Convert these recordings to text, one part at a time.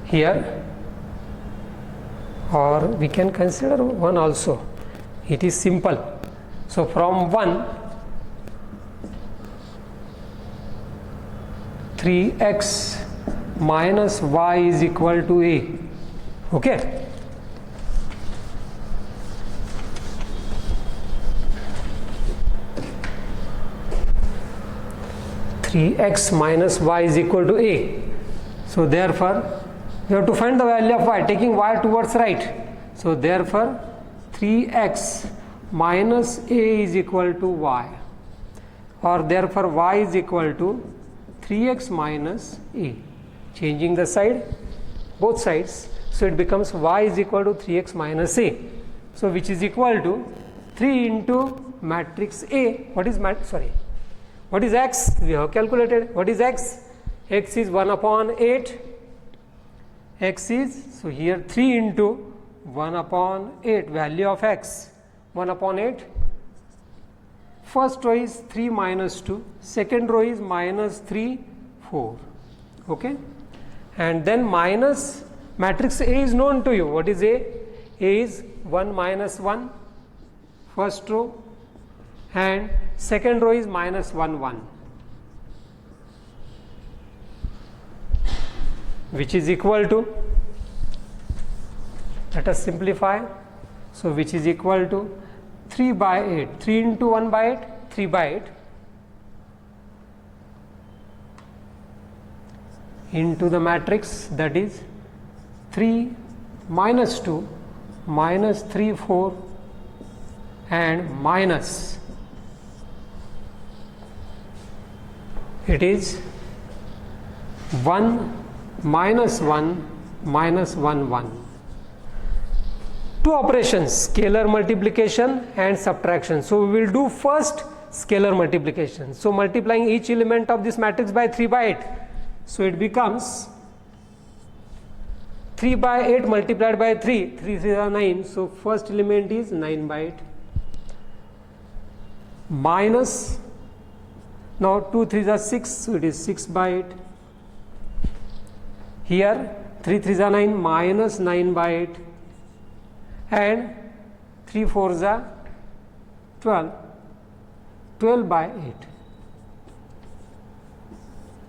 here, or we can consider 1 also. It is simple. So from 1, 3x minus y is equal to a. Okay. x minus y is equal to a. So therefore we have to find the value of y, taking y towards right. So therefore 3x minus a is equal to y, or therefore y is equal to 3x minus a. Changing the side, both sides, so it becomes y is equal to 3x minus a. So which is equal to 3 into matrix A. What is what is x? We have calculated. What is x? X is 1 upon 8. X is, so here 3 into 1 upon 8, value of x 1 upon 8. First row is 3 minus 2, second row is minus 3, 4. Okay. And then minus matrix A is known to you. What is A? A is 1 minus 1, first row, and second row is minus 1, 1, which is equal to, let us simplify, so which is equal to 3 by 8, 3 into 1 by 8, 3 by 8, into the matrix, that is 3 minus 2 minus 3, 4, and minus, it is 1 minus 1 minus 1, 1. Two operations, scalar multiplication and subtraction. So we will do first scalar multiplication. So multiplying each element of this matrix by 3 by 8. So it becomes 3 by 8 multiplied by 3, 3 3 are 9. So first element is 9 by 8. Minus, now 2 3 are 6, so it is 6 by 8. Here 3 3 are 9, minus 9 by 8, and 3 4 are 12, 12 by 8,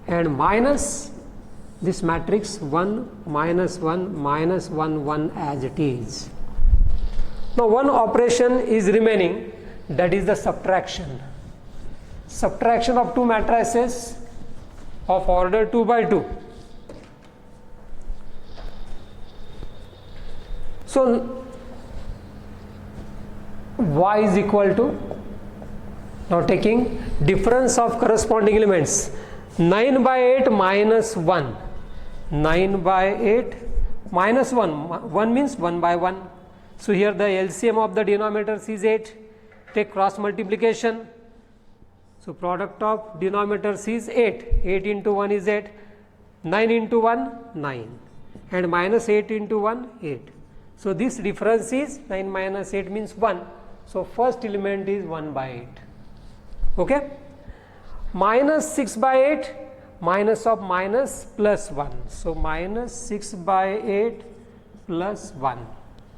and minus this matrix 1 minus 1 minus 1, 1 as it is. Now one operation is remaining, that is the subtraction. Subtraction of two matrices of order 2 by 2. So y is equal to, now taking difference of corresponding elements, 9 by 8 minus 1, 9 by 8 minus 1, 1 means 1 by 1. So here the LCM of the denominators is 8, take cross multiplication. So product of denominators is 8, 8 into 1 is 8, 9 into 1, 9, and minus 8 into 1, 8. So this difference is 9 minus 8 means 1. So first element is 1 by 8. Okay. Minus 6 by 8, minus of minus plus 1. So minus 6 by 8 plus 1,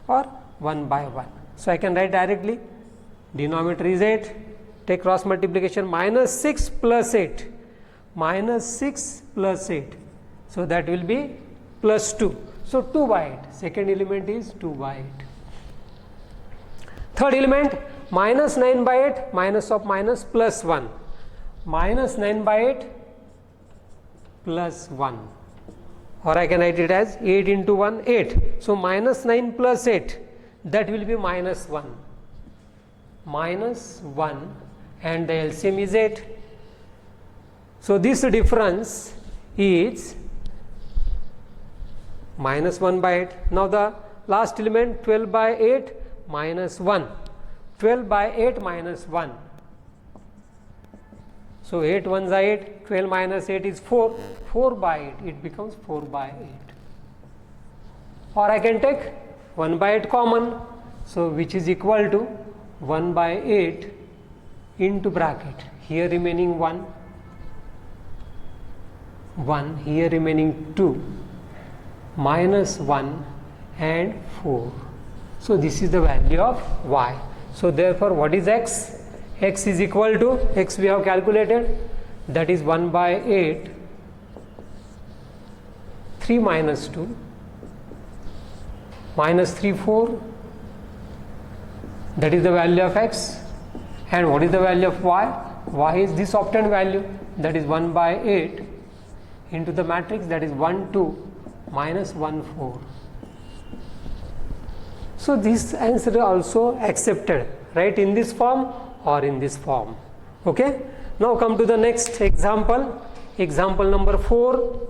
or 1 by 1. So I can write directly, denominator is 8, take cross multiplication, minus 6 plus 8, minus 6 plus 8. So that will be plus 2. So 2 by 8, second element is 2 by 8. Third element, minus 9 by 8, minus of minus plus 1, minus 9 by 8 plus 1, or I can write it as 8 into 1, 8. So minus 9 plus 8, that will be minus 1, minus 1, and the LCM is 8. So this difference is minus 1 by 8. Now the last element, 12 by 8 minus 1, 12 by 8 minus 1. So 8 ones are 8, 12 minus 8 is 4, 4 by 8, it becomes 4 by 8. Or I can take 1 by 8 common, so which is equal to 1 by 8 into bracket, here remaining 1, 1, here remaining 2, minus 1 and 4. So this is the value of y. So therefore what is x? X is equal to, x we have calculated, that is 1 by 8, 3 minus 2, minus 3 4, that is the value of x. And what is the value of y? Y is this obtained value, that is 1 by 8 into the matrix, that is 1 2 minus 1 4. So this answer also accepted, right, in this form or in this form. Okay. Now come to the next example. Example number 4.